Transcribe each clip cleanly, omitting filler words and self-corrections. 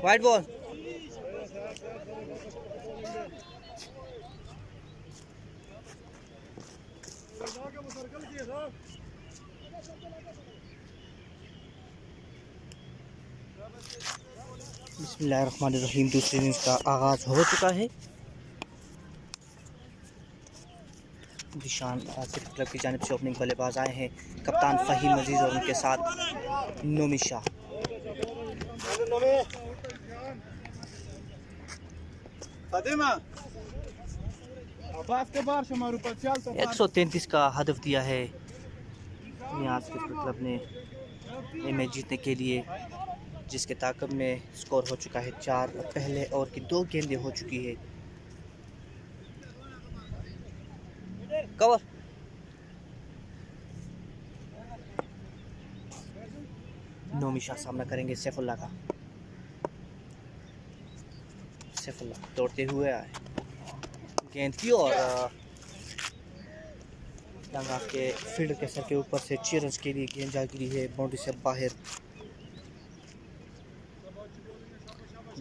White ball. बिस्मिल्लाहिर्रहमानिर्रहीम। दूसरे innings का आगाज़ हो चुका है। दिशान आसिफ क्लब की जानिब से ओपनिंग बल्लेबाज आए हैं कप्तान फ़हीम अजीज़ और उनके साथ नोमी शाह। 133 का हदफ दिया है आसिफ क्लब ने मैच जीतने के लिए, जिसके ताक़ब में स्कोर हो चुका है 4। पहले ओवर की 2 गेंदें हो चुकी है। कवर। नोमी शाह सामना करेंगे सैफुल्लाह का। सैफुल्लाह दौड़ते हुए आए गेंद की और लंगा के फील्डर के सर के ऊपर से 6 रन के लिए गेंद जा गिरी है बाउंड्री से बाहर।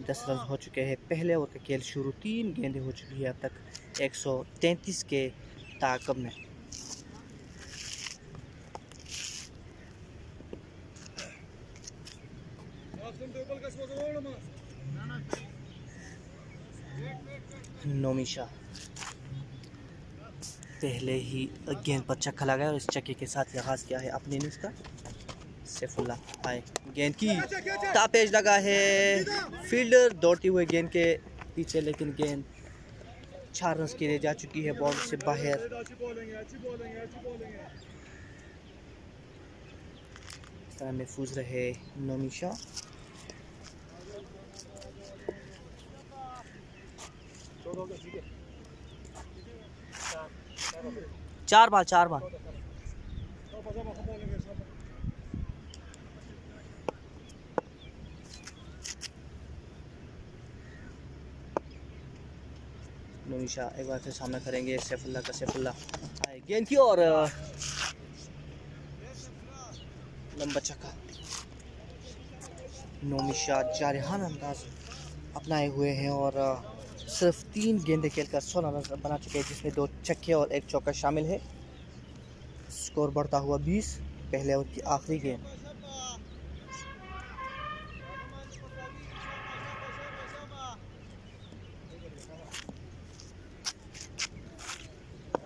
10 रन हो चुके हैं। पहले ओवर का खेल शुरू, 3 गेंदें हो चुकी है अब तक 133 के ताक़ब में। नोमी शाह पहले ही गेंद पर छक्का लगाया और इस छक्के के साथ आगाज़ किया है अपने इनिंग्स का। सैफुल्लाह आए, गेंद की तापेज लगा है, फील्डर दौड़ते हुए गेंद के पीछे, लेकिन गेंद 4 रन के लिए जा चुकी है बॉल से बाहर। इस तरह महफूज रहे नोमी शाह। चार बाल नोमी शाह एक बार फिर सामना करेंगे सैफुल्लाह का। सैफुल्लाह आए, गेंद की और लंबा छक्का। नोमी शाह जारहाना अंदाज अपनाए हुए हैं और सिर्फ 3 गेंदें खेलकर 16 रन बना चुके हैं, जिसमें 2 छक्के और 1 चौका शामिल है। स्कोर बढ़ता हुआ 20। पहले ओवर की आखिरी गेंद।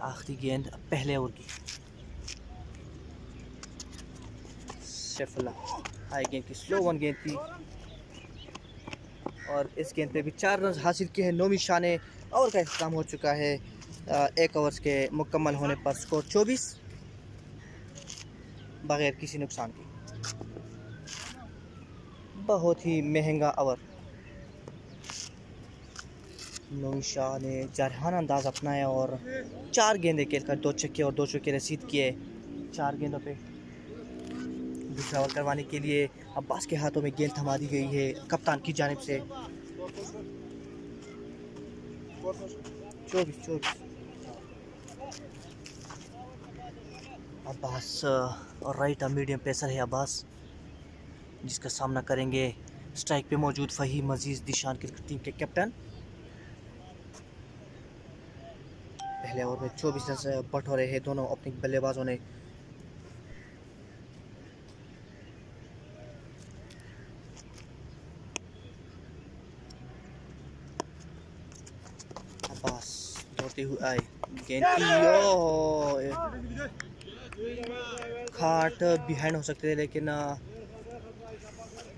आखिरी गेंद पहले ओवर की। सैफुल्लाह हाई गेंद की, स्लो वन गेंद थी और इस गेंद पे भी 4 रन हासिल किए हैं नोमी शाह ने। ओवर का इख्तिताम हो चुका है। 1 ओवर के मुकम्मल होने पर स्कोर 24 बगैर किसी नुकसान के। बहुत ही महंगा ओवर। नोमी शाह ने जारहाना अंदाज अपनाया और 4 गेंदें खेलकर 2 छक्के और 2 चौके रसीद किए। 4 गेंदों पे दूसरा ओवर करवाने के लिए अब्बास के हाथों में गेंद थमा दी गई है कप्तान की जानिब से। 24। अब्बास और राइट मीडियम पेसर है अब्बास, जिसका सामना करेंगे स्ट्राइक पे मौजूद फ़हीम अजीज़, दिशान क्रिकेट टीम के कैप्टन। पहले ओवर में 24 रन बटोरे हैं दोनों ओपनिंग बल्लेबाजों ने। अब्बास दौड़ते हुए आए, गेंद की खाट बिहाइंड हो सकते थे, लेकिन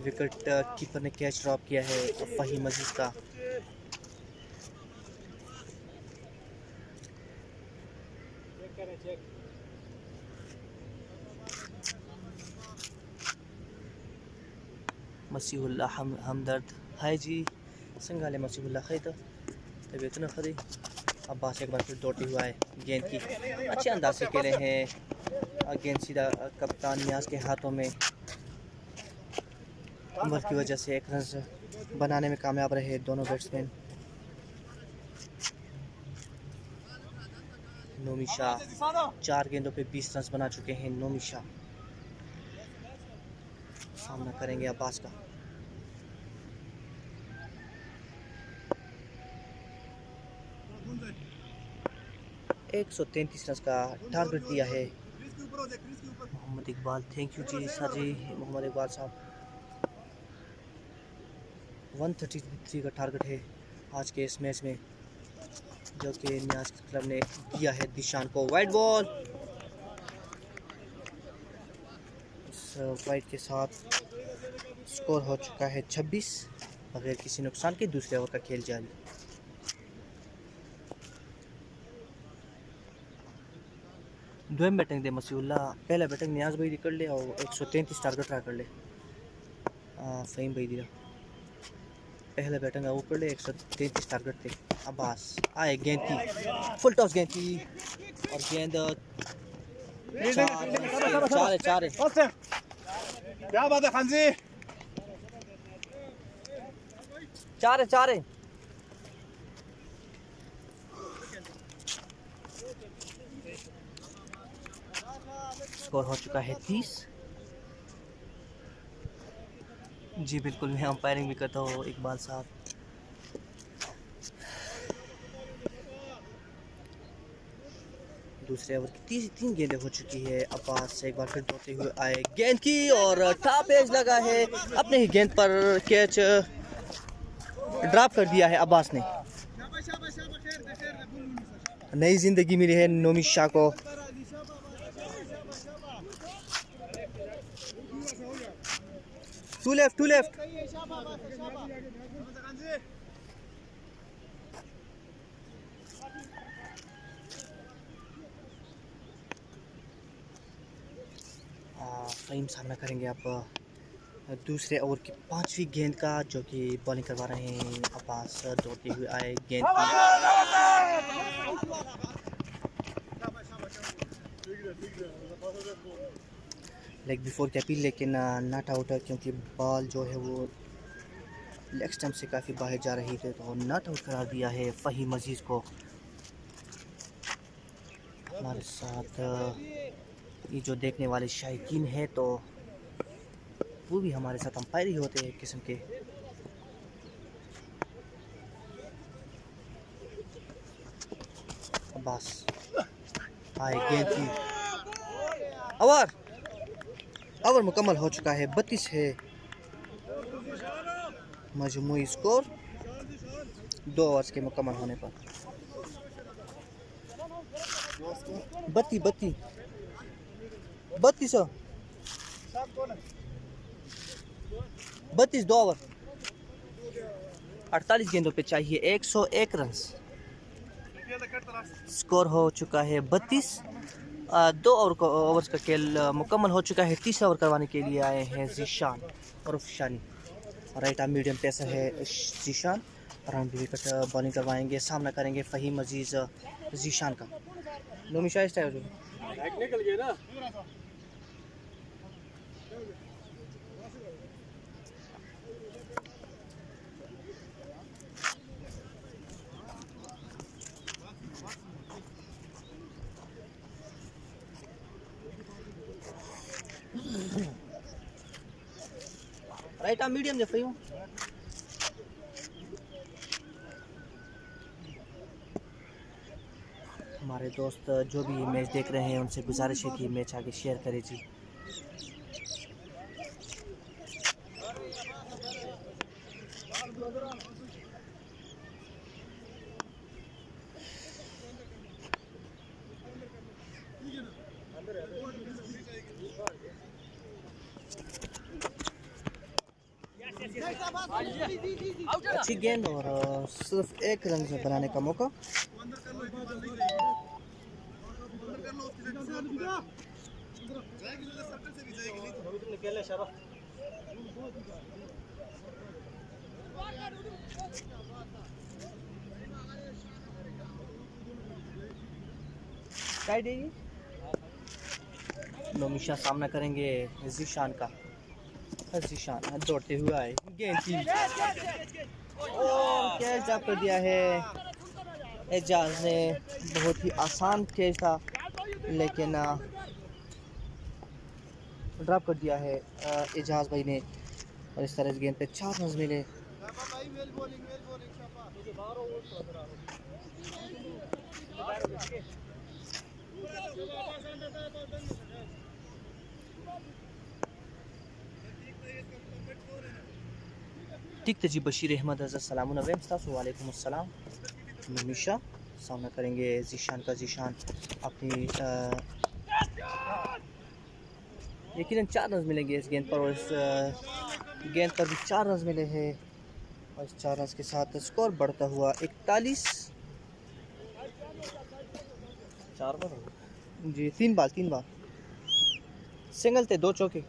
विकेट कीपर ने कैच ड्रॉप किया है फ़हीम अजीज़ का। मसीहुल्लाह हमदर्द हाय जी, संगाले मसीहुल्लाह खैर तबीयत न खरी। अब्बास एक बार फिर दौड़ते हुआ है, गेंद की अच्छे अंदाज से खेले हैं, गेंद सीधा कप्तान नियाज के हाथों में, उम्र की वजह से एक रन बनाने में कामयाब रहे दोनों बैट्समैन। नोमी शाह 4 गेंदों पे 20 रन बना चुके हैं। नोमी शाह सामना करेंगे अब्बास का। एक 133 रन का टारगेट दिया है मोहम्मद इकबाल। थैंक यू जी सर जी, मोहम्मद इकबाल साहब। 133 का टारगेट है आज के इस मैच में, जो कि नियाज क्लब ने दिया है दिशान को। वाइड बॉल, इस वाइड के साथ स्कोर हो चुका है 26 बगैर किसी नुकसान के। दूसरे ओवर का खेल जारी। दोम बैटिंग दे मसीउल्ला, पहला बैटिंग नियाज भाई कर ले और 133 टारगेट रहा कर ले। फ़हीम भाई दिया पहला बैटिंग वो कर ले, 133 टारगेट थे। अब्बास आए, गेंद की फुल टॉस गेंद की और गेंद चार है। क्या बात है खानजी, 4 है। स्कोर हो चुका है 30। जी बिल्कुल, मैं अंपायरिंग भी करता हूँ इकबाल साहब। दूसरे ओवर की 3 गेंदें हो चुकी है। अब्बास से एक बार फिर दौड़ते हुए आए, गेंद की और टॉप एज लगा है। अपने ही गेंद पर कैच ड्रॉप कर दिया है अब्बास ने। नई जिंदगी मिली है नोमी शाह को। टू लेफ्ट फ़हीम सामना करेंगे अब दूसरे ओवर की 5वीं गेंद का, जो कि बॉलिंग करवा रहे हैं अब्बास। दौड़ते हुए आए, गेंद की लेग बिफोर की अपील, लेकिन नॉट आउट है क्योंकि बॉल जो है वो लेग स्टंप से काफ़ी बाहर जा रही थी, तो नॉट आउट करार दिया है फ़हीम अजीज़ को। हमारे साथ ये जो देखने वाले शायकीन है, तो वो भी हमारे साथ अंपायर ही होते हैं एक किस्म के। अब्बास आए, गेंद की ओवर मुकम्मल हो चुका है। 32 है मजमूई स्कोर 2 ओवर्स के मुकम्मल होने पर। 32 2 ओवर 48 गेंदों पे चाहिए 101 रन। स्कोर हो चुका है 32। 2 ओवर्स का खेल मुकम्मल हो चुका है। 30 ओवर करवाने के लिए आए हैं जीशान और शानी। राइट आर्म मीडियम पेसर है जीशान, राउंड विकेट बॉलिंग करवाएंगे। सामना करेंगे फ़हीम अजीज़ जीशान का। नोमी शाह स्टाइल निकल गया ना। राइट आर्म मीडियम दे फ़हीम। हमारे दोस्त जो भी मैच देख रहे हैं उनसे गुजारिश है कि मैच आगे शेयर करें जी। अच्छी गेंद और सिर्फ 1 रन बनाने का मौका। साइड है ये। नोमिशा सामना करेंगे जीशान का। जीशान दौड़ते हुए आए, गेंद की और कैच ड्रॉप कर दिया है एजाज ने। बहुत ही आसान कैच था लेकिन ड्रॉप कर दिया है एजाज भाई ने, और इस तरह इस गेंद पे 4 रन मिले। ठीक जी बशीर अहमद अस्सलाम वालेकुम अस्सलाम। नोमिशा सामना करेंगे जीशान का। जीशान अपनी यकीनन 4 रन मिलेंगे इस गेंद पर, और इस गेंद पर भी 4 रन मिले हैं, और इस 4 रन के साथ स्कोर बढ़ता हुआ 41। 4 बार जी, 3 बार सिंगल थे, 2 चौके।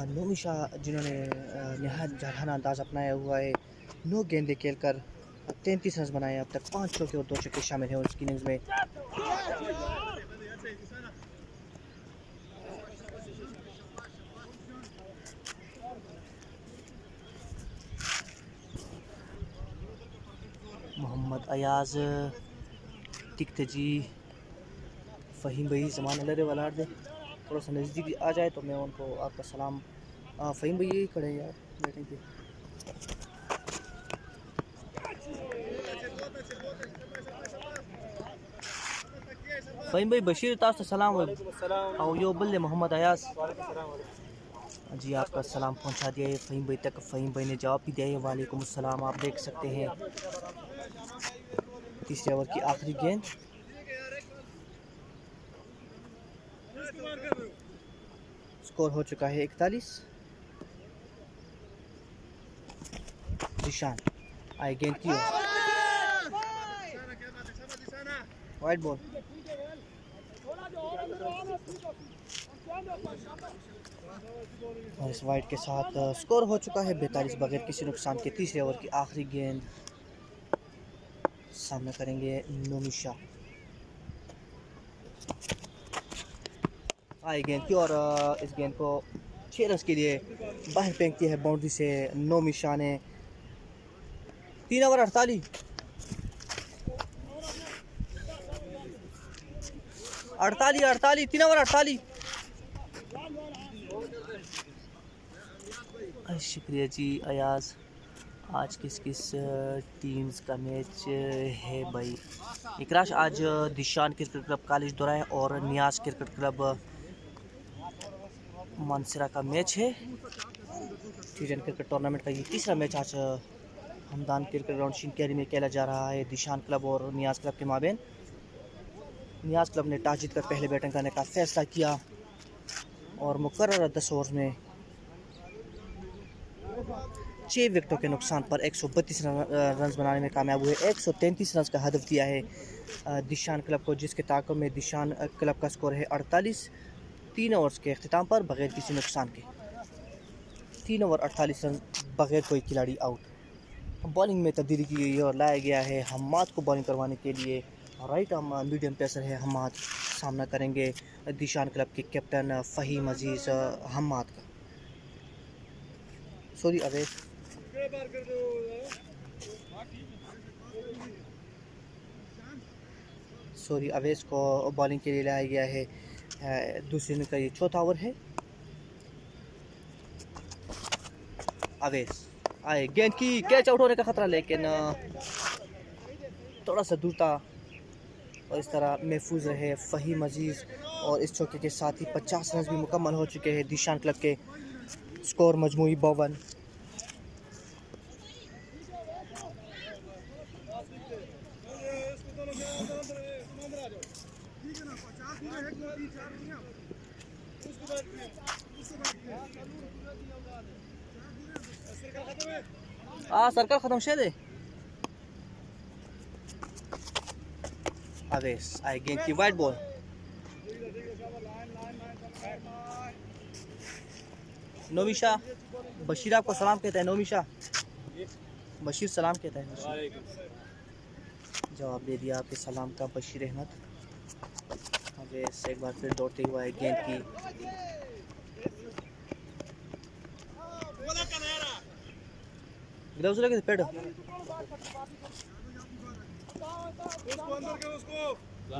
नोमिशा जिन्होंने नहायत जारहाना अंदाज अपनाया हुआ है, 9 गेंदें खेलकर 33 रन बनाए अब तक। 5 चौके और 2 चौके शामिल हैं उसकी इनिंग्स में। मोहम्मद अयाज टिकते जी, फ़हीम भाई ज़माना लरे वाला दे, थोड़ा सा नज़दीक आ जाए तो मैं उनको आपका सलाम। फ़हीम भाई यही खड़े यार बैटिंग पे। फ़हीम भाई बशीर ताश सलाम और यो बल्ले मोहम्मद अयाज जी, आपका सलाम पहुंचा दिया है फ़हीम भाई तक। फ़हीम भाई ने जवाब भी दिया है वालेकुम अस्सलाम। आप देख सकते हैं तीसरे ओवर की आखिरी गेंद। स्कोर हो चुका है 41। जीशान आए गेंद की वाइड बॉल। और इस वाइड के साथ स्कोर हो चुका है 42 बगैर किसी नुकसान के। तीसरे ओवर की आखिरी गेंद सामना करेंगे नोमिशा। आए गेंद की और इस गेंद को 6 रन के लिए बाहर फेंकती है बाउंड्री से नोमिशा ने। 3 ओवर 48 3 ओवर 48। शुक्रिया जी अयाज। आज किस टीम्स का मैच है भाई? इकराश आज दिशान क्रिकेट क्लब कॉलेज दौरा है और नियाज क्रिकेट क्लब मानसरा का मैच है। T10 क्रिकेट टूर्नामेंट का ये तीसरा मैच आज हमदान क्रिकेट ग्राउंड शिनकेरी में खेला जा रहा है दिशान क्लब और नियाज क्लब के माबेन। नियाज क्लब ने टॉस जीतकर पहले बैटिंग करने का फैसला किया और मुकर्रर 10 ओवर में 6 विकेटों के नुकसान पर 132 रन बनाने में कामयाब हुए। 133 रन का हदफ दिया है दिशान क्लब को, जिसके ताक़ब में दिशान क्लब का स्कोर है 48। 3 ओवर्स के अख्तिताम पर बगैर किसी नुकसान के 3 ओवर 48 रन बगैर कोई खिलाड़ी आउट। बॉलिंग में तब्दीली की गई और लाया गया है हम्माद को बॉलिंग करवाने के लिए। राइट आर्म मीडियम पेसर है हम्माद। सामना करेंगे दिशान क्लब के कैप्टन फ़हीम अजीज़ हम्माद का। सॉरी अवैस अवैस को बॉलिंग के लिए लाया गया है। दूसरे इनिंग का ये चौथा ओवर है। अवैस आए गेंद की, कैच आउट होने का खतरा लेकिन थोड़ा सा दूर था और इस तरह महफूज रहे फ़हीम अजीज़। और इस चौके के साथ ही 50 रन भी मुकम्मल हो चुके हैं दिशान क्लब के। स्कोर मजमूई 52। सर्कल खत्म शे दे। अवेस आए गेंद की वाइड बॉल। नोमिशा बशीर आपको सलाम कहता है। नोमिशा बशीर सलाम कहता है। जवाब दे दिया आपके सलाम का बशीर अहमद। अवेश एक बार फिर दौड़ते हुआ है गेंद की ग्लव्स लगे थे पेड़।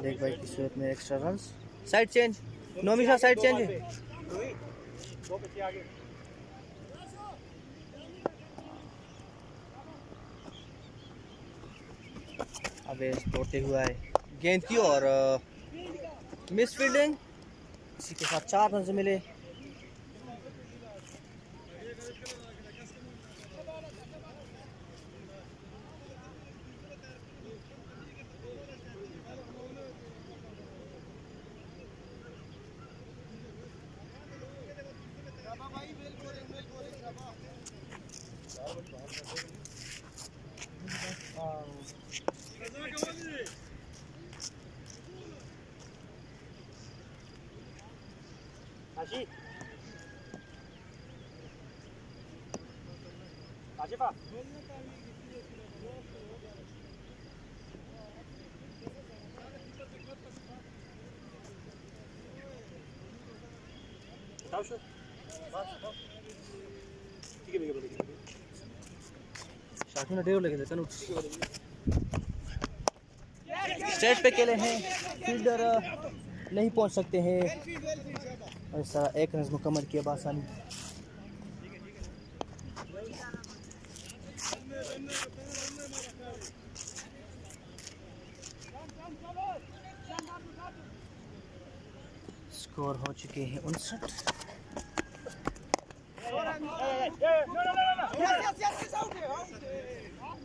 लेग बाई की सूरत में एक्स्ट्रा रन। साइड चेंज, नोमिशा साइड चेंज है। अवेश दौड़ते हुआ है गेंद की और मिस फील्डिंग। इसी के साथ 4 रन मिले। स्ट्रेट पे खेले हैं, फील्डर नहीं पहुंच सकते हैं। ऐसा 1 रन मुकम्मल किया बासानी। स्कोर हो चुके हैं 59।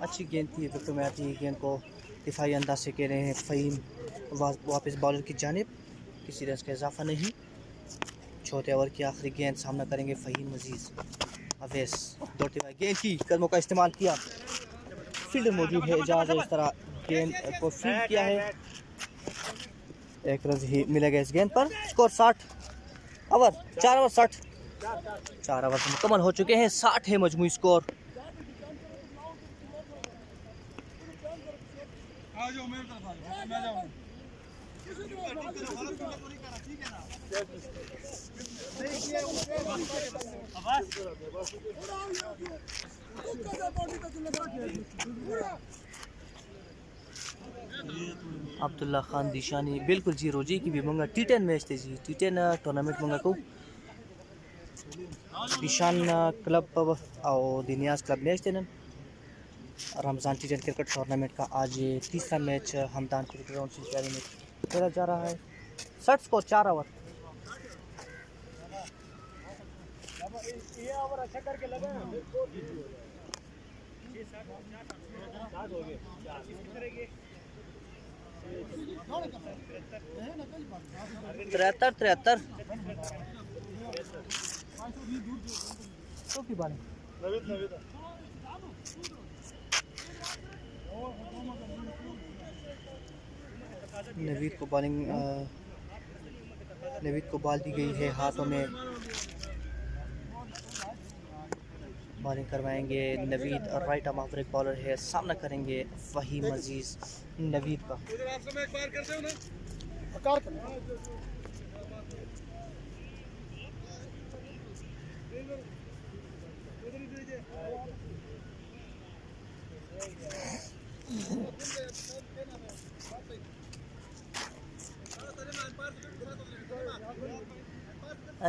अच्छी गेंद थी, विकेट में आती है गेंद को दिफाई अंदाज से कह रहे हैं फ़हीम वापस बॉलर की जानिब। किसी रन का इजाफा नहीं। चौथे ओवर की आखिरी गेंद सामना करेंगे फ़हीम अजीज़। अवेश दौड़ते हुए गेंद की कदमों का इस्तेमाल किया। फील्डर मौजूद है, इजाज़ इस तरह गेंद को फील्ड किया है। 1 रन ही मिलेगा इस गेंद पर। Score 60 over 4 over 60। 4 ओवर मुकम्मल हो चुके हैं। 60 है मजमूई स्कोर। अब्दुल्ला खान दिशानी बिल्कुल जी रोजी की भी मंगा T10 मैच थे जी। T10 टूर्नामेंट मंगा को दिशान क्लब और दिनियाज क्लब मैच थे। रमज़ान T10 क्रिकेट टूर्नामेंट का आज 3रा मैच हमदान क्रिकेट ग्राउंड से तैयारी में खेला जा रहा है। 60 स्कोर 4 ओवर। अच्छा करके लगा 73 तो की बात नवीद को बॉलिंग नवीद को बॉल दी गई है हाथों में। बॉलिंग करवाएंगे नवीद और right arm off break bowler है। सामना करेंगे फ़हीम अजीज़ नवीद का।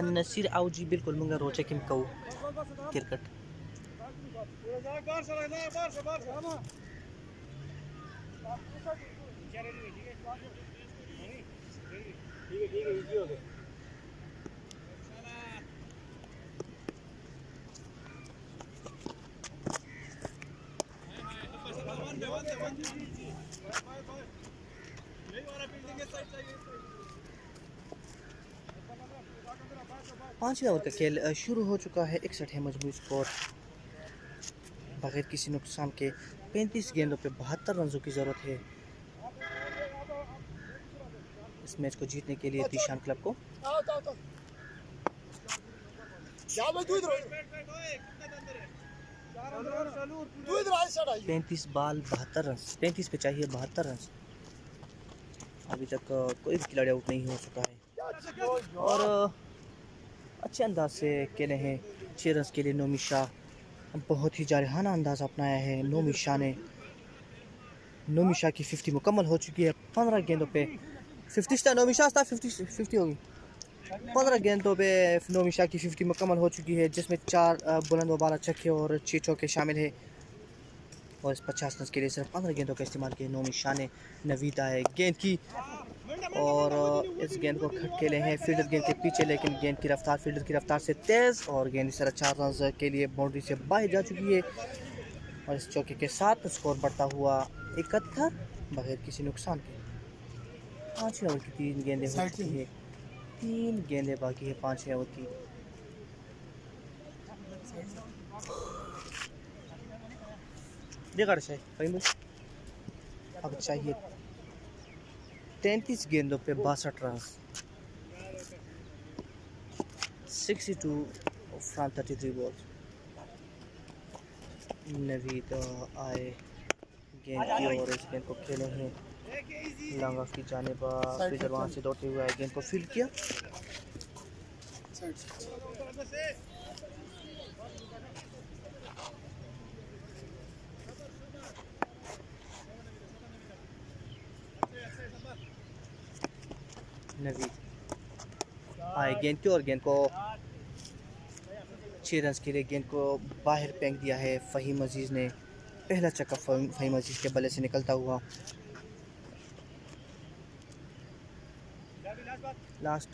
नसीर आउजी बिल्कुल मंगा रोचे किम कौ क्रिकेट पाँचवें ओवर का खेल शुरू हो चुका है। 61 है मजमूई स्कोर। बगैर किसी नुकसान के 35 गेंदों पे 72 रनों की ज़रूरत है इस मैच को जीतने के लिए दिशान क्लब को। 35 बॉल 72 रन, 35 पे चाहिए 72 रन। अभी तक कोई भी खिलाड़ी आउट नहीं हो चुका है और अच्छे अंदाज से खेले हैं 6 रन के लिए। नोमी शाह बहुत ही जारहाना अंदाज अपनाया है। नोमी शाह की 50 मुकम्मल हो चुकी है। 15 गेंदों पे 50 था, नोमी शाह था 50 होगी। 15 गेंदों पे नोमी शाह की 50 मुकम्मल हो चुकी है, जिसमें 4 बुलंद वाला छक्के और 6 चौके शामिल है। और इस 50 रन के लिए सिर्फ 15 गेंदों का इस्तेमाल किया नोमी शाह ने। नवीदा है गेंद की और इस गेंद को खेले हैं फील्डर गेंद के पीछे, लेकिन गेंद की रफ्तार फील्डर की रफ्तार से तेज़ और गेंद इस तरह 4 रन के लिए बाउंड्री से बाहर जा चुकी है। और इस चौके के साथ स्कोर बढ़ता हुआ 71 बगैर किसी नुकसान के। 5 ओवर की 3 गेंदें हो चुकी है, 3 गेंदें बाकी है 5 ओवर की। अब चाहिए 33 गेंदों पे 62 रन, 62 फ्रॉम 33 बॉल्स। नवीद आए गेंद की और इस गेंद को खेले हैं लॉन्ग ऑफ की जानिब। फील्डर वहाँ से दौड़ते हुए आए, गेंद को फील्ड किया। नवीद आए गेंद की और गेंद को 6 रन के लिए गेंद को बाहर फेंक दिया है फ़हीम अजीज़ ने। पहला छक्का फ़हीम अजीज़ के बल्ले से निकलता हुआ। Last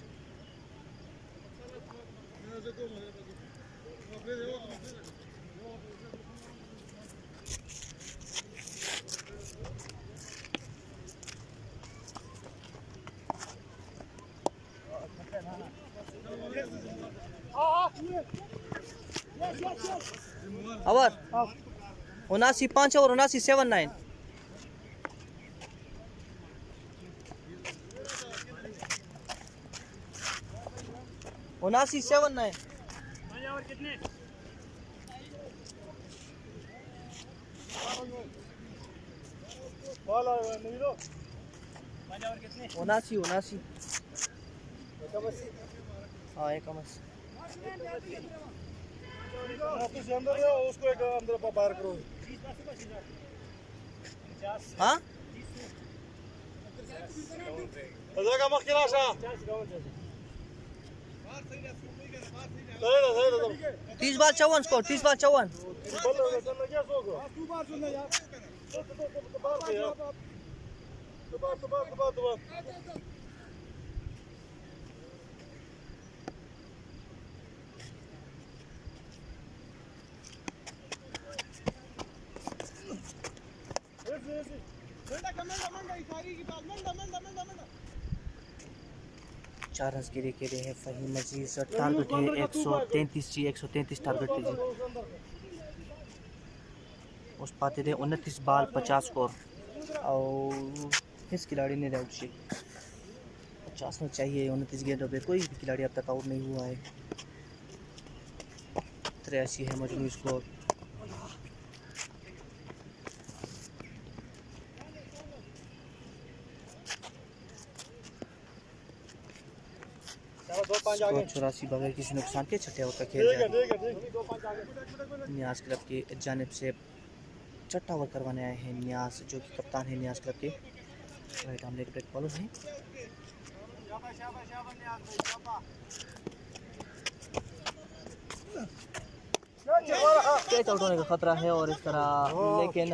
over 79 5 over 79 7-9। उनासी 7-9। उनासी हाँ एक उसको एक अंदर बाहर करो। हाँ 30 बाल 54 स्कोर 30 बाल 54। चार रन के लिए खेले हैं फ़हीम अजीज़। टारगेट है 133 जी, 133 टारगेट है जी। उस पाते थे 29 बाल 50 स्कोर और इस खिलाड़ी ने आउट शी 50 में चाहिए। 29 गेंदों पे कोई भी खिलाड़ी अब तक आउट नहीं हुआ है। 83 है मजमूई स्कोर। स्कोर 84 बगैर किसी नुकसान के छठे ओवर का खेल जारी। न्यास क्लब की जानिब से छठा ओवर करवाने आए हैं न्यास, जो कि कप्तान है न्यास क्लब के। Right arm leg break bowler हैं। कैच आउट होने का खतरा है और इस तरह, लेकिन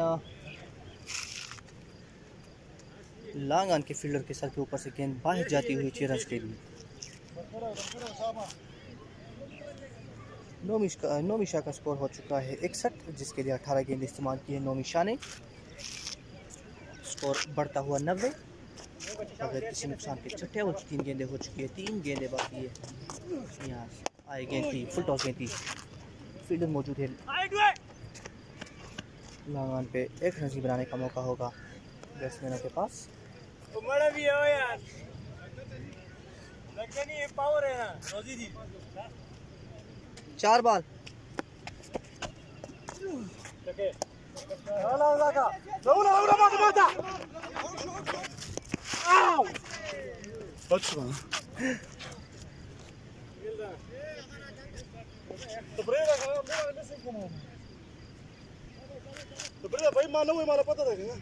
लॉन्ग ऑन के फील्डर के सर के ऊपर से गेंद बाहर जाती हुई 6 रन के लिए। नोमी शाह का स्कोर हो चुका है 61, जिसके लिए 18 गेंद इस्तेमाल किए नोमी शाह ने। स्कोर बढ़ता हुआ 90 बगैर किसी नुकसान के। छठे ओवर की 3 गेंदें हो चुकी है, 3 गेंदें बाकी है। यहाँ आए गेंद थी, फुल टॉस गेंद थी, फील्डर मौजूद है। लॉन्ग ऑन पे 1 रन बनाने का मौका होगा बैट्समैनों के पास। पावर है ना 4 बाल भाई मानो मला पता था ना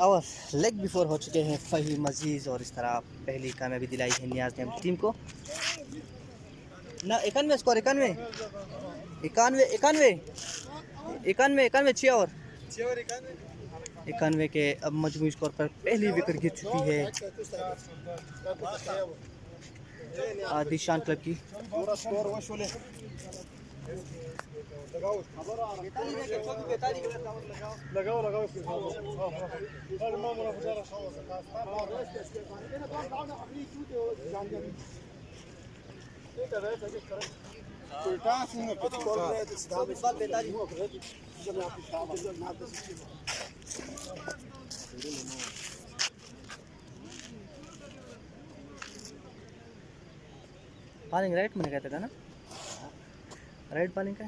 और लेग बिफोर हो चुके हैं फ़हीम अजीज़ और इस तरह पहली कामयाबी दिलाई है नियाज़ ने अपनी टीम को ना 91 स्कोर 91 6 और 91 के अब मजमूई स्कोर पर पहली विकेट गिर चुकी है दिशान क्लब की। बॉलिंग राइट मैंने कहता था ना राइट बॉलिंग का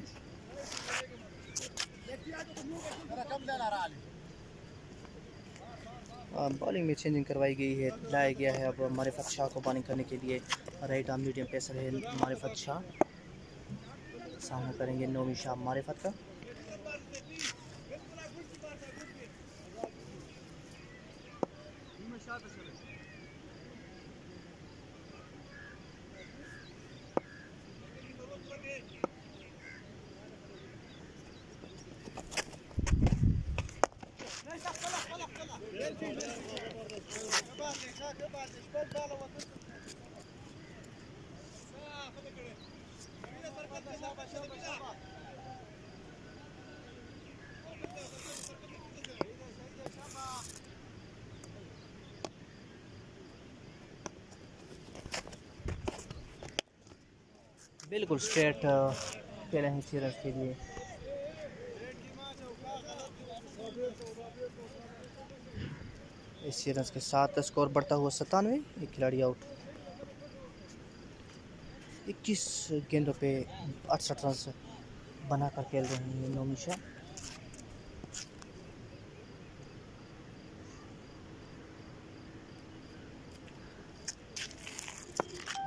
बॉलिंग में चेंजिंग करवाई गई है लाया गया है अब मारिफत शाह को बॉलिंग करने के लिए राइट आर्म मीडियम पेसर है मारिफत शाह सामना करेंगे नोमी शाह मारिफत का। बिल्कुल स्ट्रेट खेले हैं सीरीज के लिए। इस सीरीज के साथ स्कोर बढ़ता हुआ 97, एक खिलाड़ी आउट। 21 गेंदों पे 68 रन बनाकर खेल रहे हैं नोमी शाह।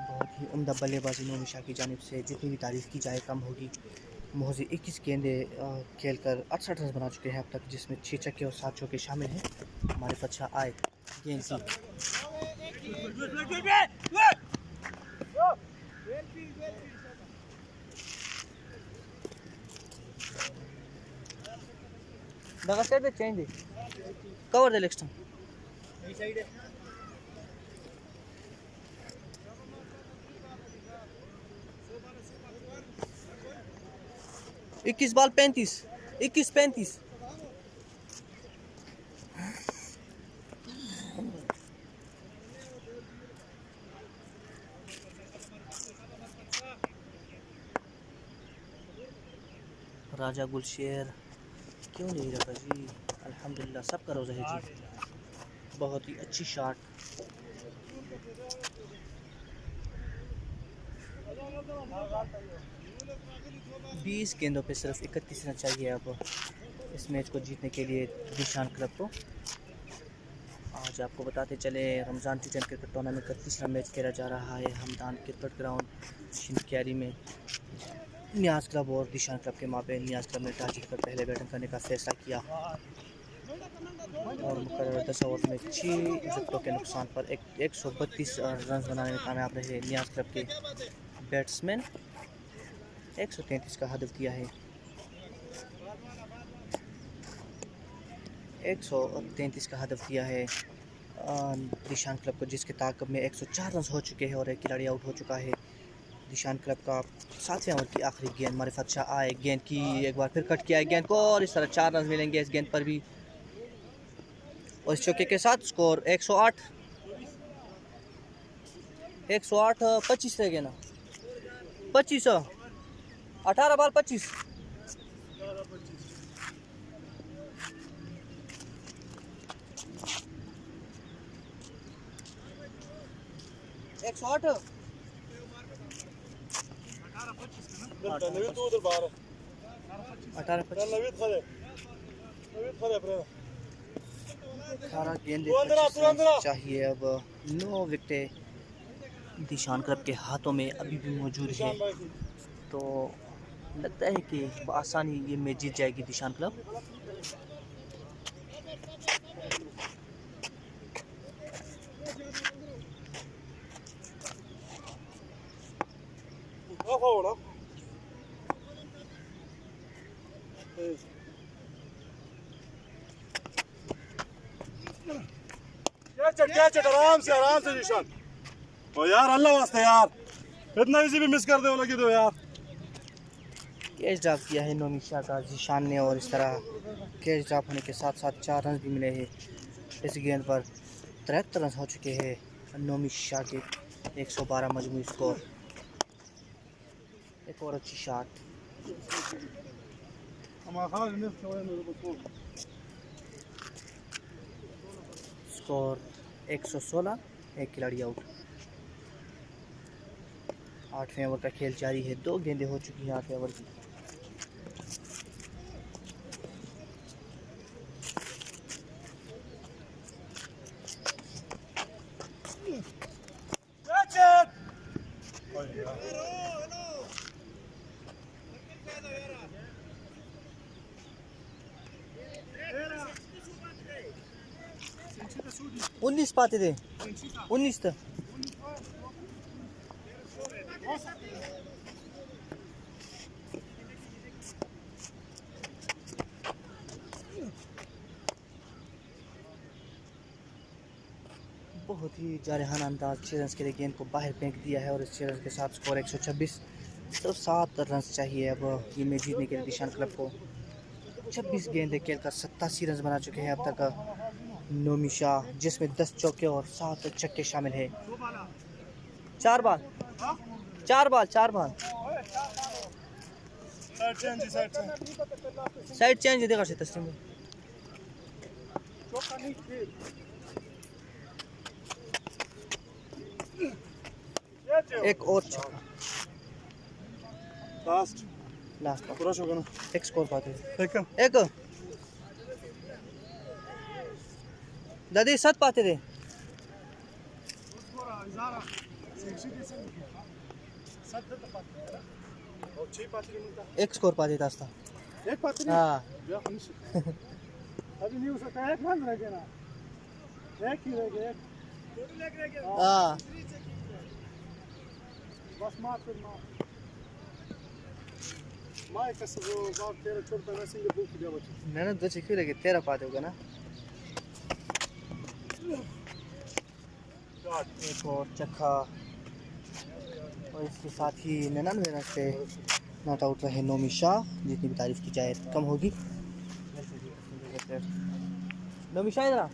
बहुत ही उम्दा बल्लेबाजी नोमी शाह की जानिब से, जितनी भी तारीफ़ की जाए कम होगी। मोहजे 21 गेंदे खेलकर 68 रन बना चुके हैं अब तक, जिसमें 6 छक्के और 7 चौके शामिल हैं। मारिफत शाह आए गेंद सी लगा साइड पे चेंज दे कवर दे लेक्स्ट 21 बॉल 35 21-35। राजा गुलशेर क्यों नहीं रहा जी, अल्हम्दुलिल्लाह सबका रोज़ा है जी। बहुत ही अच्छी शॉट। बीस गेंदों पे सिर्फ 31 रन चाहिए अब इस मैच को जीतने के लिए दिशान क्लब को। आज आपको बताते चले रमज़ान टी10 क्रिकेट टूर्नामेंट का तीसरा मैच खेला जा रहा है हमदान क्रिकेट ग्राउंड शिनक्यारी में। नियाज़ क्लब और दिशान क्लब के माबेन नियाज़ क्लब ने टॉस जीतकर पहले बैटिंग करने का फैसला किया और मुकर्रर 10 ओवर में 6 विकेटों के नुकसान पर 132 रन बनाने में कामयाब रहे नियाज़ क्लब के बैट्समैन। 133 का हदफ दिया है, 133 का हदफ दिया है दिशान क्लब को, जिसके ताक़ब में 104 रन हो चुके हैं और एक खिलाड़ी आउट हो चुका है। दिशान क्लब का 7वें ओवर की आखिरी गेंद मारिफत शाह आए गेंद की, एक बार फिर कट किया है गेंद को और इस तरह 4 रन मिलेंगे इस गेंद पर भी। और इस चौके के साथ स्कोर 108 25 रह गए ना 25 18 बॉल 25। 108 नवीद तो उधर बाहर 18 नवीद खड़े 18 गेंदें चाहिए। अब 9 विकेटें दिशान क्लब के हाथों में अभी भी मौजूद है, तो लगता है कि आसानी ये मैच जीत जाएगी दिशान क्लब। आराम से निशान। ओ यार अल्लाह वास्ते यार इतना इजी भी मिस कर दे लगी दो यार। कैच ड्रॉप किया है नोमी शाह का जीशान ने, और इस तरह कैच ड्रॉप होने के साथ साथ 4 रन भी मिले हैं। इस गेंद पर 73 रन हो चुके हैं नोमी शाह के, 112 मजमूई स्कोर। एक और अच्छी शॉट, स्कोर 116, एक खिलाड़ी आउट। 8वें ओवर का खेल जारी है, 2 गेंदें हो चुकी हैं 8वें ओवर की। उन्नीस पाते थे 19 तक। बहुत ही जारहाना अंदाज 6 रन के लिए गेंद को बाहर फेंक दिया है, और इस 6 रन के साथ स्कोर 126। तो 7 रन चाहिए अब ये मैच जीतने के लिए दिशान क्लब को। 26 गेंदें खेलकर 87 रन बना चुके हैं अब तक नोमी शाह, जिसमें 10 चौके और 7 छक्के शामिल है। 4 बॉल साइड चेंज देखा से तस्लीम एक और छक्का लास्ट पूरा शौक ना एक स्कोर पाते एक दादी 7 पाते थे। एक स्कोर पाते था एक पाते हाँ अभी नहीं हो सकता, एक रन रह गया ना, एक ही रह गया, हाँ बस मार कैसे वो बाप तेरा छोटा ना सिंगल बुक दिया बच्चे ना 2 छक्के लगे 13 पाते होगा ना। एक और छक्का, और इसके साथ ही 99 रन से नॉट आउट रहे नोमी शाह। जितनी भी तारीफ की जाए कम होगी। नोमी शाह इधर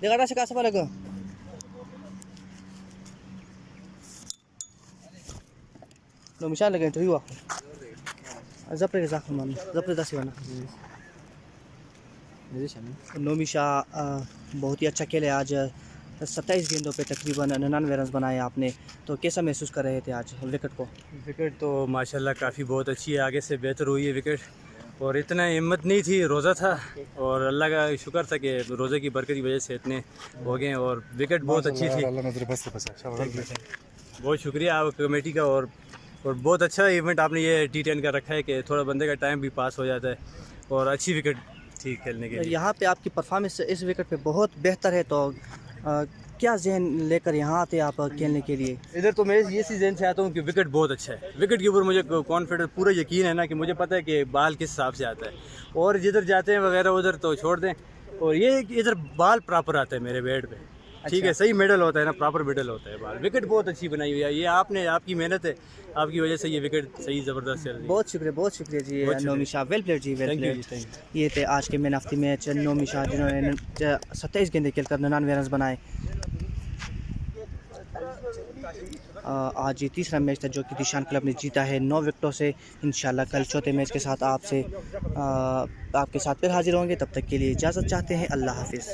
देखा से कैसा लगा नोमी शाह लगे इंटरव्यू जबरे के साथ मान जबरे दस बना नोमी शाह बहुत ही अच्छा खेले आज। 27 गेंदों पे तकरीबन 99 रन बनाए आपने, तो कैसा महसूस कर रहे थे आज विकेट को? विकेट तो माशाल्लाह काफ़ी बहुत अच्छी है, आगे से बेहतर हुई है विकेट, और इतना हिम्मत नहीं थी, रोज़ा था और अल्लाह का शुक्र था कि रोज़े की बरकत की वजह से इतने हो गए, और विकेट बहुत अच्छी थी। बहुत शुक्रिया आप कमेटी का, और बहुत अच्छा इवेंट आपने ये T10 का रखा है कि थोड़ा बंदे का टाइम भी पास हो जाता है, और अच्छी विकेट थी खेलने के लिए। यहाँ पे आपकी परफॉर्मेंस इस विकेट पे बहुत बेहतर है, तो क्या जहन लेकर यहाँ आते आप खेलने के लिए? इधर तो मैं ये सी जहन से आता हूँ कि विकेट बहुत अच्छा है, विकेट के ऊपर मुझे कॉन्फिडेंस पूरा यकीन है ना कि मुझे पता है कि बाल किस हिसाब से आता है, और जिधर जाते हैं वगैरह उधर तो छोड़ दें, और ये इधर बाल प्रॉपर आता है मेरे बैट पे। ठीक है, सही मेडल होता है ना, प्रॉपर मेडल होता है बाल। विकेट बहुत अच्छी बनाई हुई है, ये आपकी मेहनत है, आपकी वजह से ये विकेट सही ज़बरदस्त चल रही है। बहुत शुक्रिया जी नोमी शाह, वेल प्लेड जी, वेल प्लेड। ये थे आज के man of the match Nomi Shah, जिन्होंने 27 गेंदें खेलकर 99 रन बनाए। आज ये तीसरा मैच था जो कि दिशान क्लब ने जीता है 9 विकेटों से। इंशाल्लाह कल चौथे मैच के साथ आपके साथ फिर हाजिर होंगे। तब तक के लिए इजाज़त चाहते हैं। अल्लाह हाफिज़।